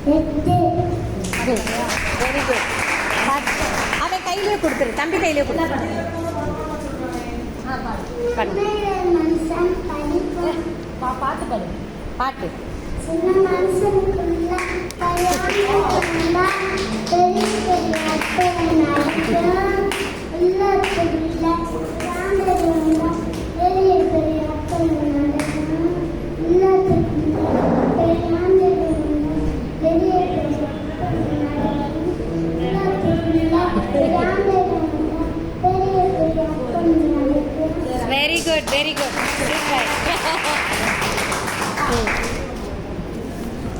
Very good. அவன் கையிலே கொடுத்துரு, தம்பி கையிலே கொடுத்துரு. பாட்டு பாடு, பாட்டு. சின்ன மனுஷனுக்குள்ள கல்யாணத்துக்குள்ள பெரிய பெரிய அட்டை நடக்கும். உள்ளத்துக்குள்ள சாந்ததுக்குள்ள பெரிய பெரிய அட்டை நடக்கும். உள்ளத்துக்குள்ள சாந்ததுக்குள்ள பெரிய பெரிய அட்டை நடக்கும். உள்ளத்துக்குள்ள சாந்ததுக்குள்ள பெரிய பெரிய அட்டை நடக்கும். Very good, very good.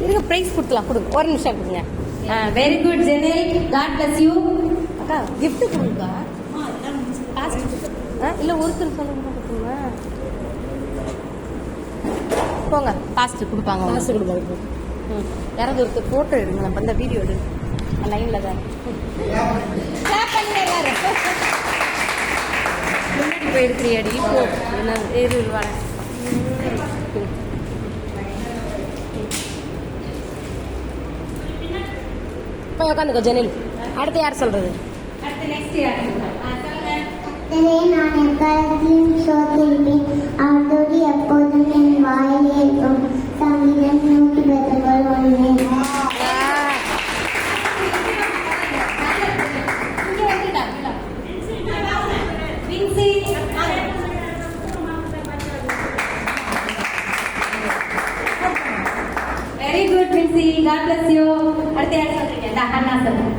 இருங்க, ப்ரைஸ் கொடுக்கலாம். கொடுங்க, ஒரு நிமிஷம் கொடுங்க. Very good Jenil, God bless you. அக்கா கிஃப்ட் கொடுங்கக்கா. இல்லை ஒருத்தர் சொல்லுங்க கொடுங்க. போங்க, பாஸ்ட் கொடுப்பாங்க. பாஸ்ட் கொடுப்பாங்க. யாராவது ஒருத்தர் ஃபோட்டோ எடுங்க. நம்ம அந்த வீடியோ எடு, லைனில் தான் எல்லாரும் முன்னாடி போய் எடுக்கிறியாடி. போ, என்ன ஏறு வாட. போய் உட்காந்துக்கோ ஜெனில். அடுத்து யார் சொல்றது? நான் எக்காலத்திலும் சோதிப்பேன். அதோடு எப்போதும் என் வாயிலே இருக்கும். சங்கீதம் 111. Very good Minsi, God bless you. அடுத்து யார் சொல்றீங்க? அண்ணா சொல்லுங்க.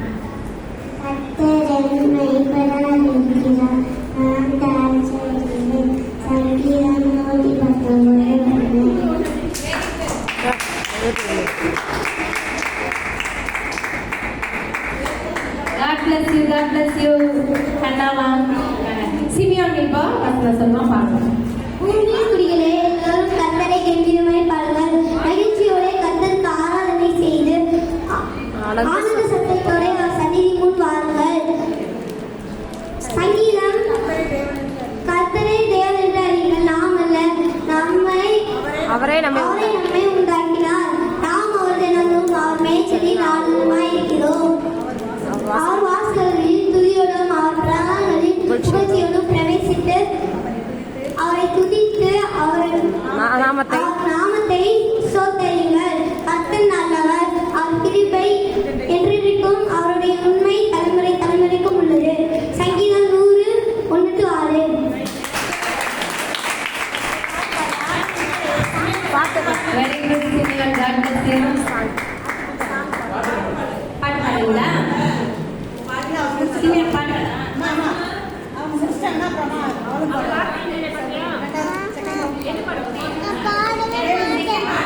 கர்த்தர் மெய்ப்பனாய் இருக்கிறார். நான் தான் சொல்கிறேன். சங்கீதம் 119. God bless you, God bless you. அண்ணாவா சிமியோன் நிபா வசனம் சொல்லுமா பாருங்க. பூமியின் குடிகளே, எல்லோரும் கர்த்தரை கெம்பீரமாய் பாடுங்கள். மகிழ்ச்சியோட கர்த்தருக்கு ஆராதனை செய்து ஆனந்த சத்தத்தோட அவர் சந்நிதி முன் வாருங்கள். சங்கீதம் கர்த்தரே தேவன் என்று அறியுங்கள். நாம் அல்ல, அவரே நம்மை உண்டாக்கினார். நாம் அவர் தினமும் அவர் மேய்ச்சலில் ஆனந்தமாய் இருக்கிறோம். அவர் வாசல்களில் துதியோடும் அவர் பிரகாரங்களில் புகழ்ச்சியோடும் பிரவேசித்து அவரை துதித்து அவர் நாமத்தை சோத்தரியுங்கள். கர்த்தர் நல்லவர், அவர் கிருபை என்றென்றைக்கும், அவருடைய உண்மை தலைமுறை தலைமுறைக்கும் உள்ளது. சங்கீதம் 100:1-6. Very good Simeon, God bless you. பாட்டு பாடுங்களா? சிமியோன் பாடுங்களா?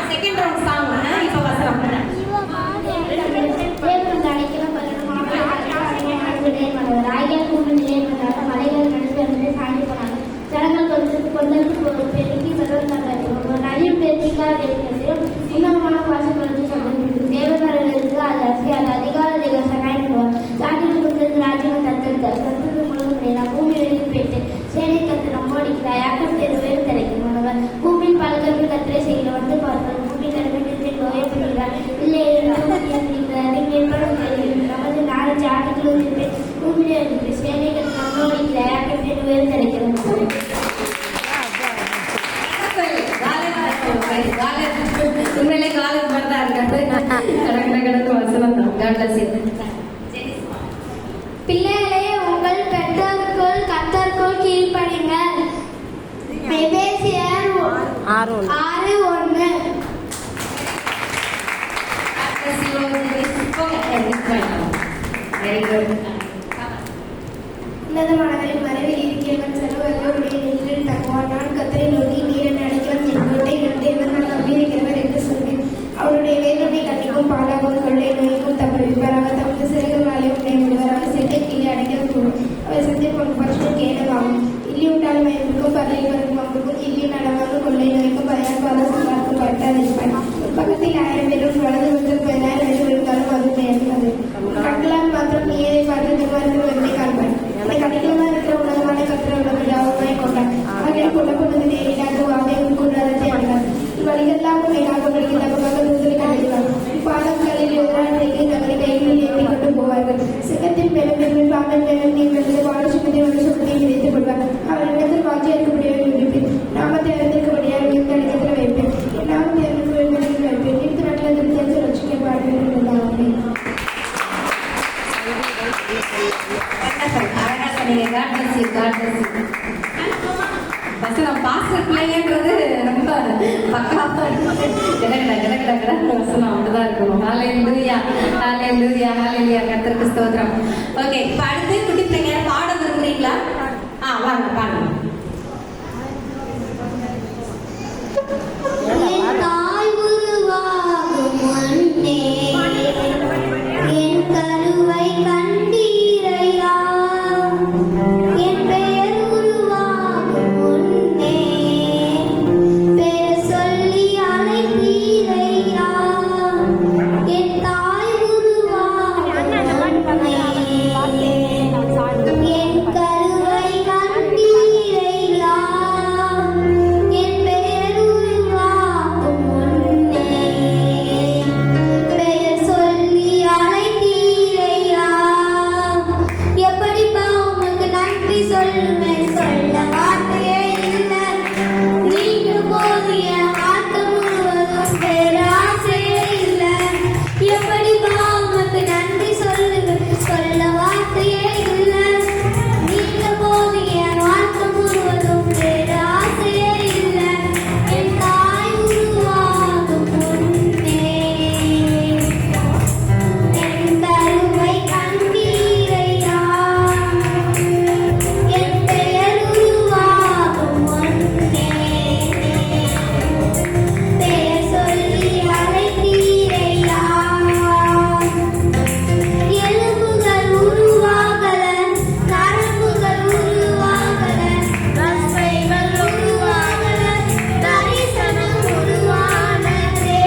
செகண்ட் ரவுண்ட் சாங் இப்போ வசனம். மலைகள் நடுவில் சாய்ந்து போனாங்க. ஜனங்கள் நிறைய பேருக்காக இருக்கிறது. சீனமான பாசப்படுத்தி சொல்லுங்கள். தேவதாரர்களுக்கு அது அதிகார சகாயம் பண்ணுவார். சாட்டில் கொடுத்தது ராஜ்யம் தத்தெடுத்தார். கருத்து முழுவதும் பூமி வெளியே போயிட்டு சேனை கத்து நம்மோடிக்கிறார். யாக்கம் தெருவேறு கிடைக்கும். பூமியின் பலதற்கு கத்திரை செய்கிற வந்து பார்த்தார். பூமி நடுவில் நோயப்படுகிறார். இல்லை நமது நாலஞ்சு ஆட்டுகளும் இருப்பேன். பூமியிலே இருக்கிற சேனை கத்து நம்மோடிக்கிறார். யாக்கம் தெருவேறு கிடைக்கிறது. உண்மையிலே காலேஜ் மாதிரி தான் இருக்காது. கடந்து வசனம் தான். பிள்ளைகளே, உங்கள் பெற்றோருக்குள் கர்த்தருக்குள் கீழ்ப்படிங்கள். எபேசியர் 6:1. உன்னதமானவரின் மறைவில் இருக்கிறவன் சர்வவல்லவருடைய நிழலில் தங்குவான். நான் கர்த்தரை நோக்கி, நீர் என்னை அடைக்கலம் செங்கோட்டை, என் தேவன், நான் நம்பியிருக்கிறவர் என்று சொன்னேன். அவருடைய வேதனை கண்ணிக்கும் பாலாகவும் கொள்ளை நோய்க்கும் தப்பிப்பாராக. தமது சிறைகளாலே உன்னை விடுவாராக. செட்டை கீழே அடைக்கலம் கூடும். அவர் சந்தை பட்சம் கேடவாகும். இல்லி உண்டால் மயக்கும் பரலைவருக்கும் அவருக்கும் இல்லி நடவாக கொள்ளை நோய்க்கும் பயன்பாடு சம்பாதிக்கும் பட்டாதிருப்பான். பக்கத்தில் 1000 பேரும் வலது முதல் 10,000 என்று விழுந்தாலும் அது நேர்ந்தது. கட்டளால் மாத்திரம் நீரை பார்த்து நிர்வாகத்தில் வெள்ளை காண்பான். அதை கடினமாக இருக்கிற உலகமான கத்திர உலக யாவுமாய் கொண்டான். அவரை கொண்டது நேரிடாக வாவை உட்கொண்டாரத்தை அடைந்தார். இவ்வழிகெல்லாம் உன்னை காப்பதற்கு தகவலாக தூதரை கண்டிப்பார். பாடங்களில் பக்கா வசனம் அப்படிதான் இருக்கணும். ஹalleluya ஹalleluya ஹalleluya கர்த்தருக்கு ஸ்தோத்திரம். ஓகே, இப்போ அடுத்து குட்டி பிள்ளைங்க பாட விரும்புறீங்களா? வாங்க பாடுங்க. தாய் உருவாகும் முன்னே என் கருவை கண்டீரையா, என் பெயர் உருவாகும் முன்னே பெயர் சொல்லி அழைத்தீரையா, என் தாய் உருவாகும் முன்னே என் கருவை கண்டீரையா, என் பெயர் உருவாகும் முன்னே பெயர் சொல்லி அழைத்தீரையா. எப்படிப்பா உமக்கு நன்றி சொல்லுவேன், சொல்ல வார்த்தையே இல்லை. நீங்க போது என் வார்த்தை முழுவதும் வேற ஆசையே இல்லை. எப்படிப்பா உமக்கு நன்றி சொல்லுவேன், சொல்ல வார்த்தையே இல்லை. நீங்க போது என் வார்த்தை முழுவதும் வேற ஆசையே இல்லை. என் தாய் உருவாகும் முன்னே என் கருவை கண்டீரையா, என் பெயர் உருவாகும் முன்னே பெயர் சொல்லி அழைத்தீரையா. எலும்புகள் உருவாகல, நரம்புகள் உருவாகல, தசைகள் உருவாகல, தரிசனம் உருவானதே.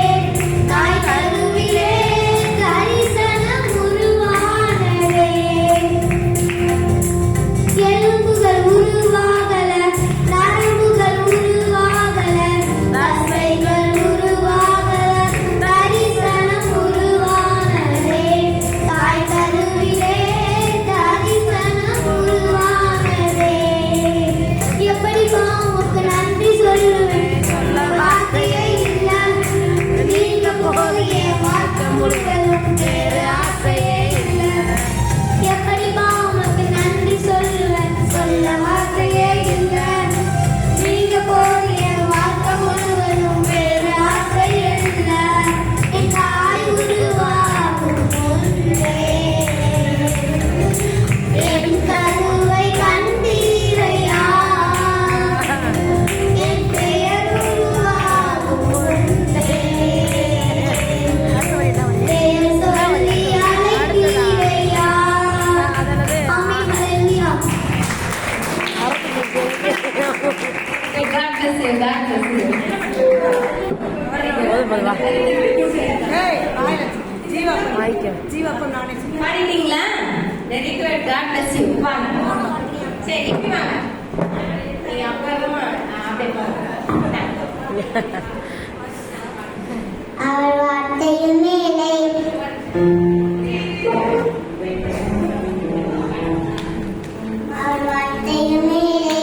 தாய் கருவிலே தரிசனம் உருவானதே. எலும்புகள் உருவாகல, நரம்புகள் உருவாகல, தசைகள் உருவாகல, தரிசனம் உருவானதே. தாய் கருவிலே தரிசனம் உருவானதே. எப்படிப்பா உமக்கு நன்றி சொல்லுவேன், சொல்ல வார்த்தையே இல்லை. நீங்க போய் என் வார்த்தை முழுவதும் வேறு ஆசையே இல்லை. எப்படிப்பா உமக்கு நன்றி சொல்லுவேன், சொல்ல வார்த்தையே இல்லை. நீங்க போய் என் வார்த்தை முழுவதும் வேறு ஆசையே இல்லை. என் தாய் உருவாகும் முன்னே என் கருவை கண்டீரையா, என் பெயர் உருவாகும் முன்னே பெயர் சொல்லி அழைத்தீரையா. ஆமென், ஹல்லேலூயா. God bless you, God bless you. பாடிட்டீங்களா? Very good, God bless you. வாங்க. சரி, இப்படி வாங்க. நீங்க அப்புறமா அப்படியே பாருங்க. அவர் வார்த்தையின் மேலே அவர் வார்த்தையின் மேலே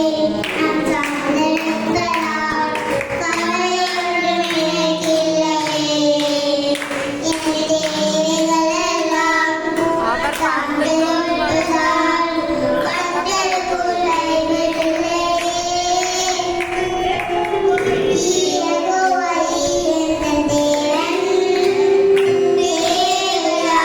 நாம் சார்ந்திருந்தால் கவலை ஒன்றுமே எனக்கில்லையே. என் தேவைகள் எல்லாம் அவர் சார்ந்திருந்தால் கர்த்தருக்குள் அழைவில்லையே. யெகோவா என் தேவன், தேவரா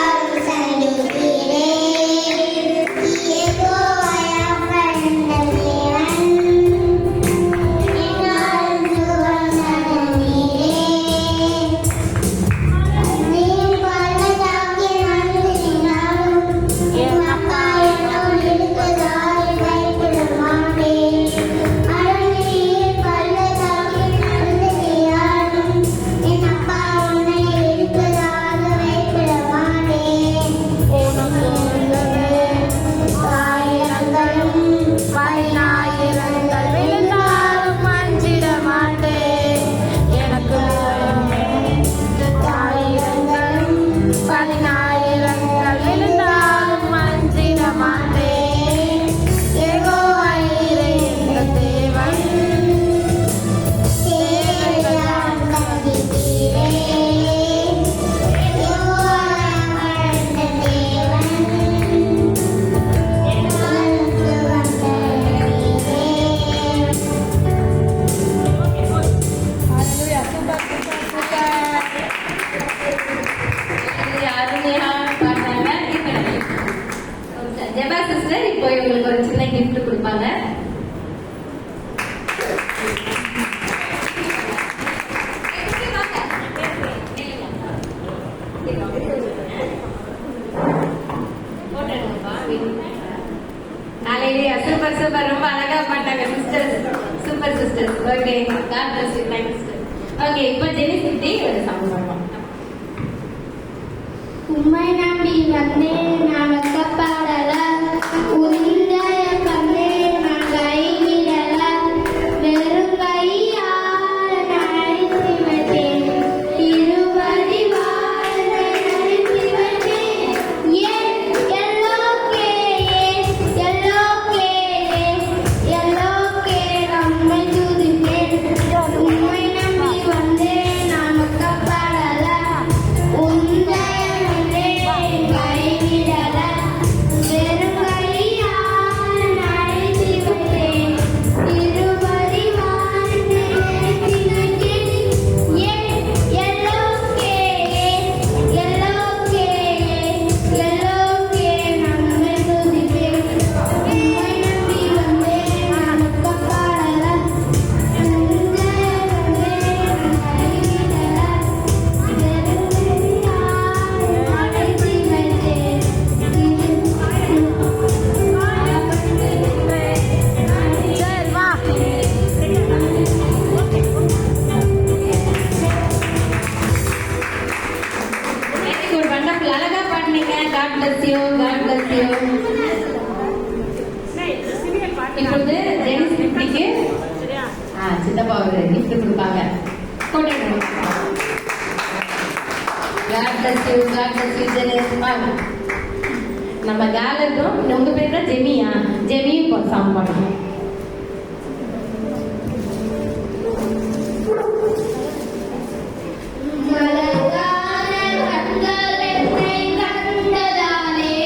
sisters. Okay, God bless you. Thank you sister. Okay, இப்போ ஜெனி சிட்டி ஒரு சாங் பாடுவோம். உம்மை நம்பி வந்தேன் நான் வெட்கப்படல, உன்னுடைய கண்ணே நான் கைவிடல, வெறும் கையால் நான் அழைத்து வைத்தேன், திருவடி வாழ்வை அழைத்து வைத்தேன். ஏன் எல்லோக்கே நம்மை துதிப்பேன். உம்மை நம்பி வந்தேன் நான் வெட்கப்படல, உன்னுடைய கைவிடல, வெறும் கையால் அழைத்து வைத்தேன், திருவடி வாழ்வை அழைத்து வைத்தேன். ஏன் எல்லோக்கே நம்மை துதிப்பேன். உம்மை நம்பி வந்தேன் நான் வெட்கப்படல, உன்னுடைய கைவிடல, வெறும் கையால் அழைத்து வைத்தேன். Very good, wonderful. அழகா பாடுனீங்க. God bless you, God bless you. இப்பொழுது ஜெனி சிட்டிக்கு சித்தப்பா ஒரு gift கொடுப்பாங்க. போட்டுக்கணும். God bless you, God bless you Jenny. வாங்க. நம்ம கேலரும் உங்க பேர் தான் ஜெமியா? ஜெமியும் இப்போ சாங் பாடணும். மலர்கான கண்கள் என்னை கண்டதாலே,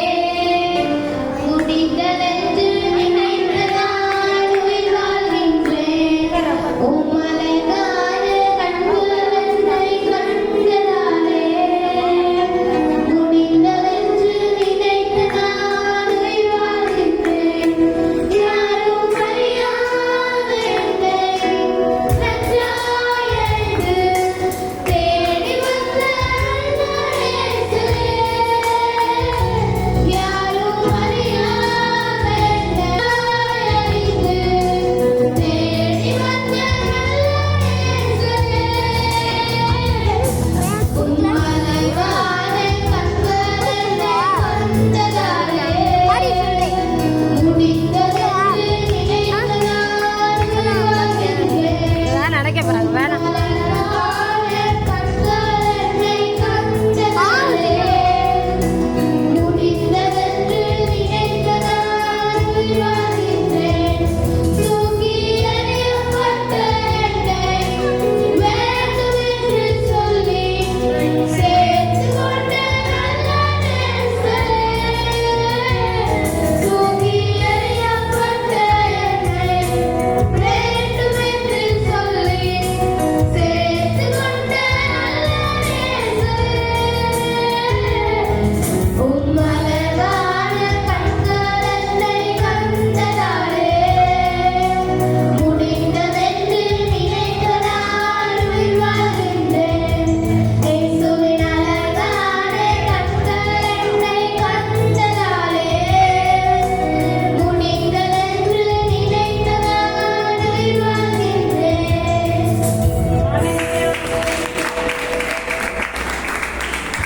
முடிந்ததென்று நினைத்து நான் உயிர் வாழ்கின்றேன். மலர்கான கண்கள் என்னை கண்டதாலே, முடிந்ததென்று நினைத்து நான் உயிர் வாழ்கின்றேன். யாரும் அறியாத என்னை நன்றாயறிந்து தேடி வந்த நன்மனேசரே, யாரும் அறியாத என்னை நன்றாயறிந்து தேடி வந்த நன்மனேசரே, உம்மலர்கான கண்கள் என்னை கண்டதாலே, முடிந்ததென்று நினைத்து நான் உயிர் வாழ்கின்றேன். நடக்க போறாங்க வேணாம்.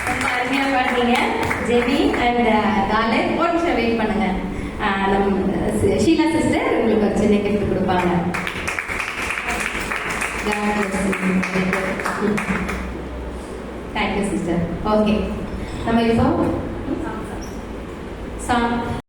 ரொம்ப அருமையா பாடுறீங்க ஜெனி அண்ட் காலர். ஒரு நிமிஷம் வெயிட் பண்ணுங்க. நம்ம ஷீலா சிஸ்டர் உங்களுக்கு ஒரு சின்ன gift கொடுப்பாங்க. Thank you sister. ஓகே, நம்ம இப்போ சாங்